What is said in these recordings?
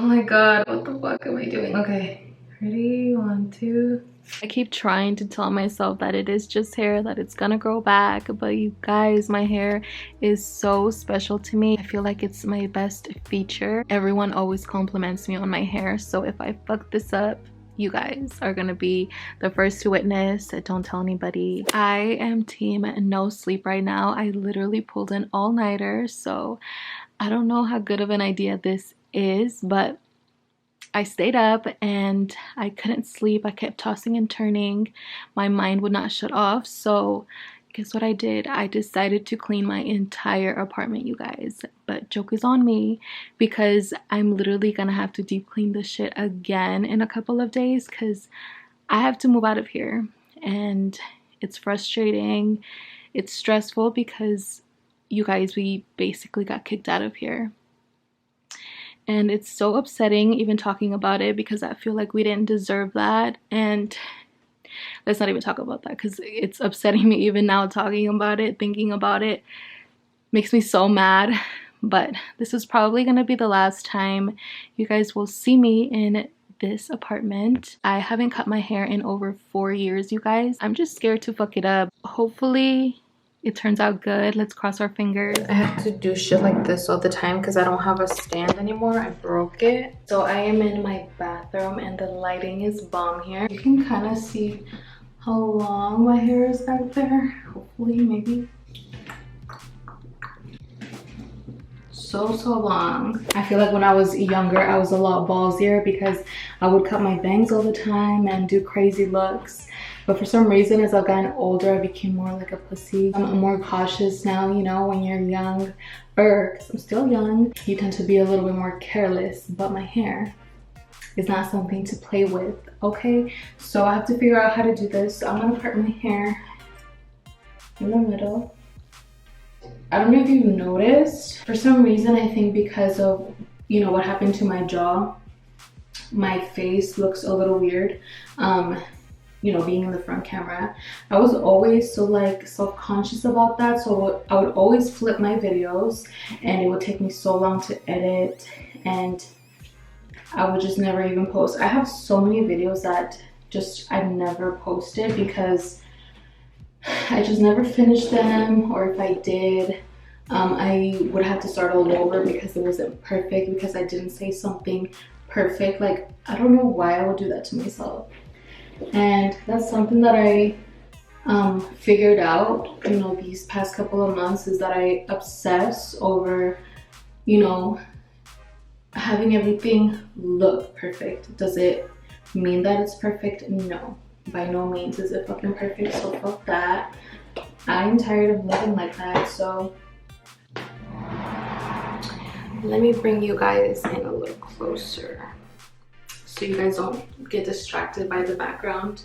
my god, what the fuck am I doing? Okay, ready? 1, 2. I keep trying to tell myself that it is just hair, that it's gonna grow back, but you guys, my hair is so special to me. I feel like it's my best feature. Everyone always compliments me on my hair, so if I fuck this up, you guys are gonna be the first to witness. Don't tell anybody. I am team no sleep right now. I literally pulled an all-nighter, so I don't know how good of an idea this is, but I stayed up and I couldn't sleep. I kept tossing and turning. My mind would not shut off. So guess what I did? I decided to clean my entire apartment, you guys. But joke is on me because I'm literally gonna have to deep clean this shit again in a couple of days because I have to move out of here. And it's frustrating. It's stressful because you guys, we basically got kicked out of here. And it's so upsetting even talking about it because I feel like we didn't deserve that. And let's not even talk about that because it's upsetting me even now talking about it, thinking about it. Makes me so mad. But this is probably going to be the last time you guys will see me in this apartment. I haven't cut my hair in over 4 years, you guys. I'm just scared to fuck it up. Hopefully it turns out good. Let's cross our fingers. I have to do shit like this all the time because I don't have a stand anymore. I broke it. So I am in my bathroom and the lighting is bomb here. You can kind of see how long my hair is back there. Hopefully, maybe. So long. I feel like when I was younger, I was a lot ballsier because I would cut my bangs all the time and do crazy looks. But for some reason, as I've gotten older, I became more like a pussy. I'm more cautious now, you know, when you're young, because I'm still young, you tend to be a little bit more careless. But my hair is not something to play with, okay? So I have to figure out how to do this. So I'm gonna part my hair in the middle. I don't know if you've noticed, for some reason, I think because of, you know, what happened to my jaw, my face looks a little weird. You know, being in the front camera, I was always so like self-conscious about that, so I would always flip my videos and it would take me so long to edit and I would just never even post. I have so many videos that just I never posted because I just never finished them, or if I did, I would have to start all over because it wasn't perfect, because I didn't say something perfect. Like, I don't know why I would do that to myself. And that's something that I figured out, you know, these past couple of months, is that I obsess over, you know, having everything look perfect. Does it mean that it's perfect? No, by no means is it fucking perfect, so fuck that. I'm tired of living like that. So let me bring you guys in a little closer so you guys don't get distracted by the background.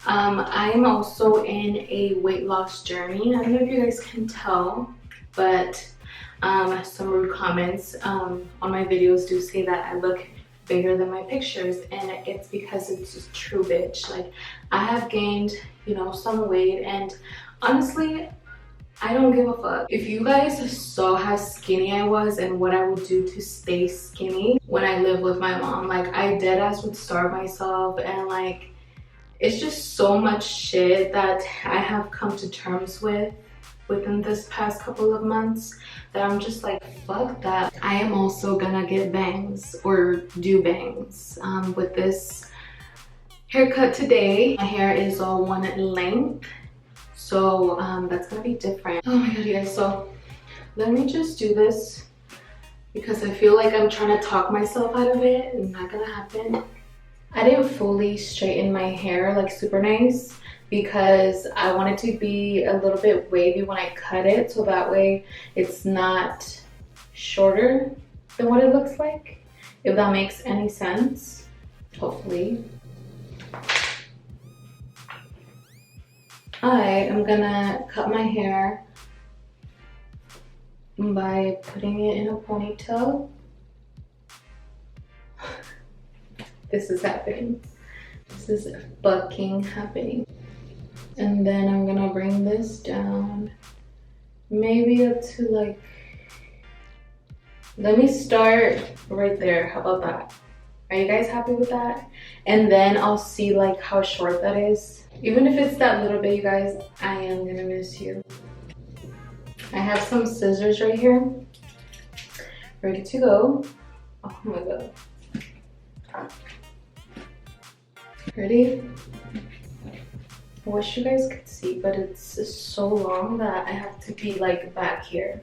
I'm also in a weight loss journey. I don't know if you guys can tell, but some rude comments on my videos do say that I look bigger than my pictures, and it's because it's just true, bitch. Like, I have gained, you know, some weight, and honestly, I don't give a fuck. If you guys saw how skinny I was and what I would do to stay skinny when I lived with my mom, like, I deadass would starve myself, and like, it's just so much shit that I have come to terms with within this past couple of months that I'm just like, fuck that. I am also gonna get bangs, or do bangs, with this haircut today. My hair is all one length, so that's gonna be different. Oh my god, you guys, so let me just do this because I feel like I'm trying to talk myself out of it, and not gonna happen. I didn't fully straighten my hair like super nice because I want it to be a little bit wavy when I cut it, so that way it's not shorter than what it looks like, if that makes any sense, hopefully. I am gonna cut my hair by putting it in a ponytail. This is happening. This is fucking happening. And then I'm gonna bring this down, maybe up to like Let me start right there. How about that? Are you guys happy with that? And then I'll see like how short that is. Even if it's that little bit, you guys, I am gonna miss you. I have some scissors right here, ready to go. Oh my god. Ready? I wish you guys could see, but it's so long that I have to be like back here.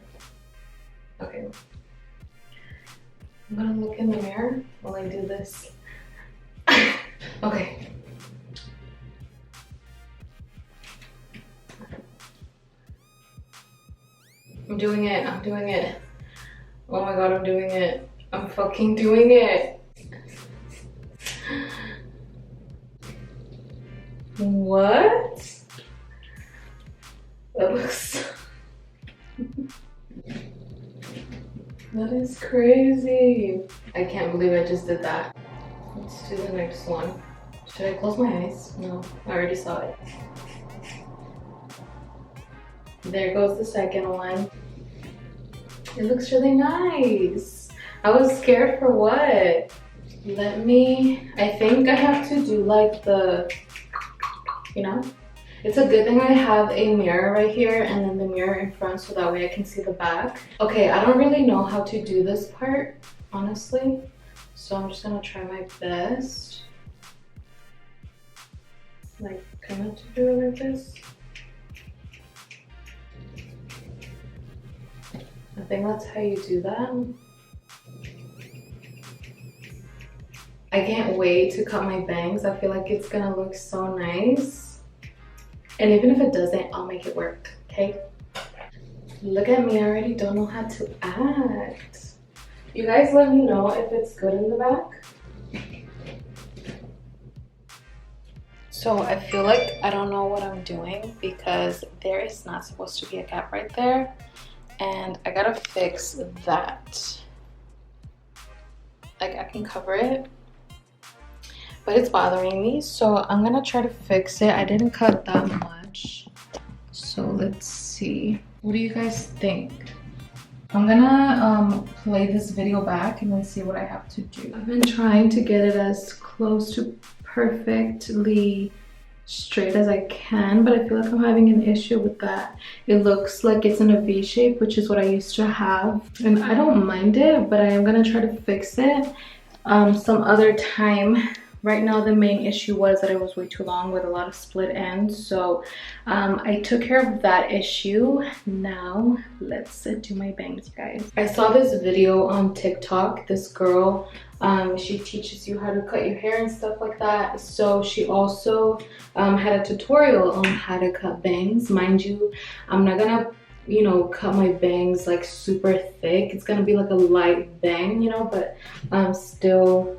Okay. I'm gonna look in the mirror while I do this. Okay. I'm doing it. I'm doing it. Oh my god, I'm doing it. I'm fucking doing it. What? That looks... That is crazy. I can't believe I just did that. Let's do the next one. Should I close my eyes? No, I already saw it. There goes the second one. It looks really nice. I was scared for what? I think I have to do like the, you know? It's a good thing I have a mirror right here and then the mirror in front so that way I can see the back. Okay, I don't really know how to do this part, honestly. So I'm just gonna try my best. Like, kind of to do it like this. I think that's how you do that. I can't wait to cut my bangs. I feel like it's gonna look so nice. And even if it doesn't, I'll make it work, okay? Look at me, I already don't know how to act. You guys let me know if it's good in the back. So I feel like I don't know what I'm doing because there is not supposed to be a gap right there. And I gotta fix that. Like, I can cover it, but it's bothering me, so I'm gonna try to fix it. I didn't cut that much, so let's see. What do you guys think? I'm gonna play this video back and then see what I have to do. I've been trying to get it as close to perfectly straight as I can, but I feel like I'm having an issue with that. It looks like it's in a V shape, which is what I used to have, and I don't mind it, but I am gonna try to fix it some other time. Right now the main issue was that it was way too long with a lot of split ends, so I took care of that issue. Now let's do my bangs, you guys. I saw this video on TikTok. This girl, she teaches you how to cut your hair and stuff like that. So she also had a tutorial on how to cut bangs. Mind you, I'm not gonna, you know, cut my bangs like super thick. It's gonna be like a light bang, you know, but still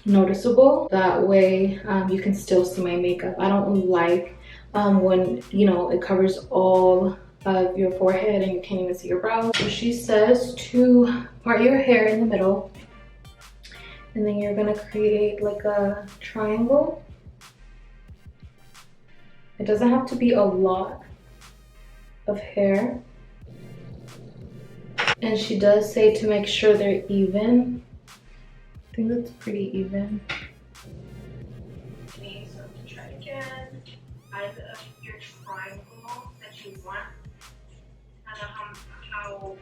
noticeable. That way you can still see my makeup. I don't like when, you know, it covers all of your forehead and you can't even see your brows. So she says to part your hair in the middle, and then you're gonna create like a triangle. It doesn't have to be a lot of hair. And she does say to make sure they're even. I think that's pretty even. Okay, so to try again, find your triangle that you want. I don't know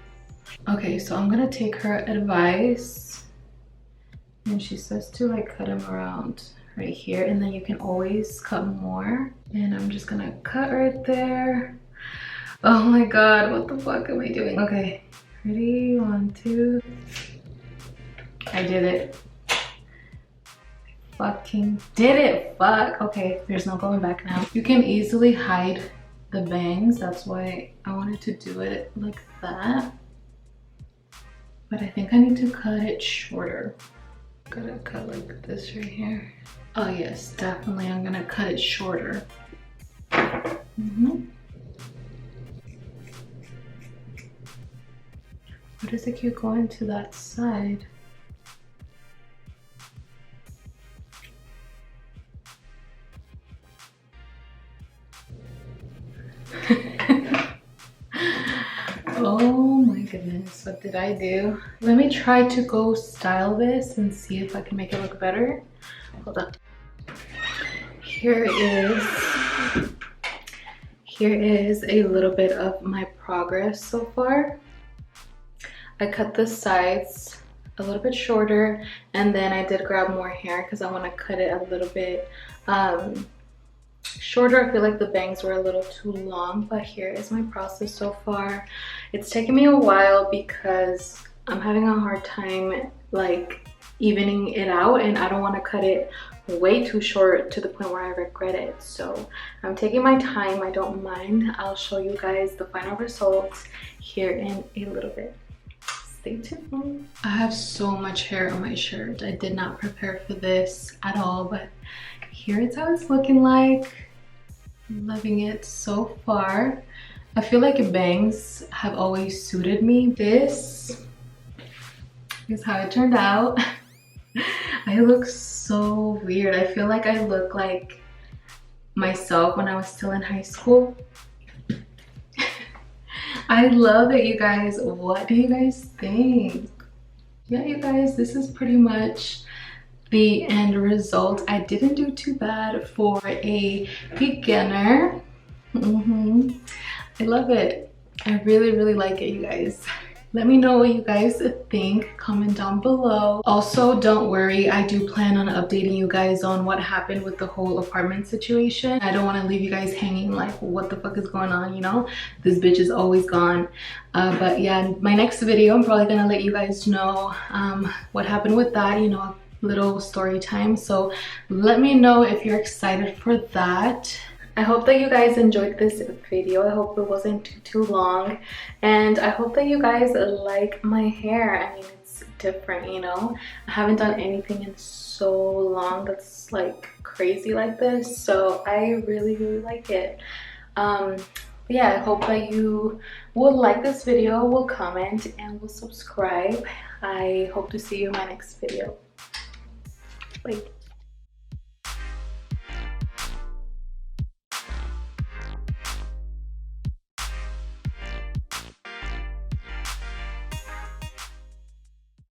how. Okay, so I'm gonna take her advice, and she says to like cut them around right here, and then you can always cut more. And I'm just gonna cut right there. Oh my god, what the fuck am I doing? Okay, ready? 1, 2. I did it. Fucking did it. Fuck. Okay, there's no going back now. You can easily hide the bangs. That's why I wanted to do it like that. But I think I need to cut it shorter. Gotta cut like this right here. Oh yes, definitely I'm gonna cut it shorter. Why does it keep going to that side? Oh my goodness, what did I do? Let me try to go style this and see if I can make it look better. Hold on. Here is a little bit of my progress so far. I cut the sides a little bit shorter, and then I did grab more hair because I want to cut it a little bit shorter. I feel like the bangs were a little too long, but here is my process so far. It's taken me a while because I'm having a hard time like evening it out, and I don't want to cut it way too short to the point where I regret it. So I'm taking my time. I don't mind. I'll show you guys the final results here in a little bit. Stay tuned. I have so much hair on my shirt. I did not prepare for this at all, but here is how it's looking like. I'm loving it so far. I feel like bangs have always suited me. This is how it turned out. I look so weird. I feel like I look like myself when I was still in high school. I love it, you guys. What do you guys think? Yeah, you guys, this is pretty much the end result. I didn't do too bad for a beginner. I love it. I really like it, you guys. Let me know what you guys think. Comment down below. Also, don't worry, I do plan on updating you guys on what happened with the whole apartment situation. I don't want to leave you guys hanging like, what the fuck is going on, you know? This bitch is always gone. But yeah, my next video, I'm probably gonna let you guys know what happened with that, you know, a little story time. So let me know if you're excited for that. I hope that you guys enjoyed this video. I hope it wasn't too long, and I hope that you guys like my hair. I mean, it's different, you know. I haven't done anything in so long that's like crazy like this, so I really like it. Yeah, I hope that you will like this video, will comment, and will subscribe. I hope to see you in my next video. Bye.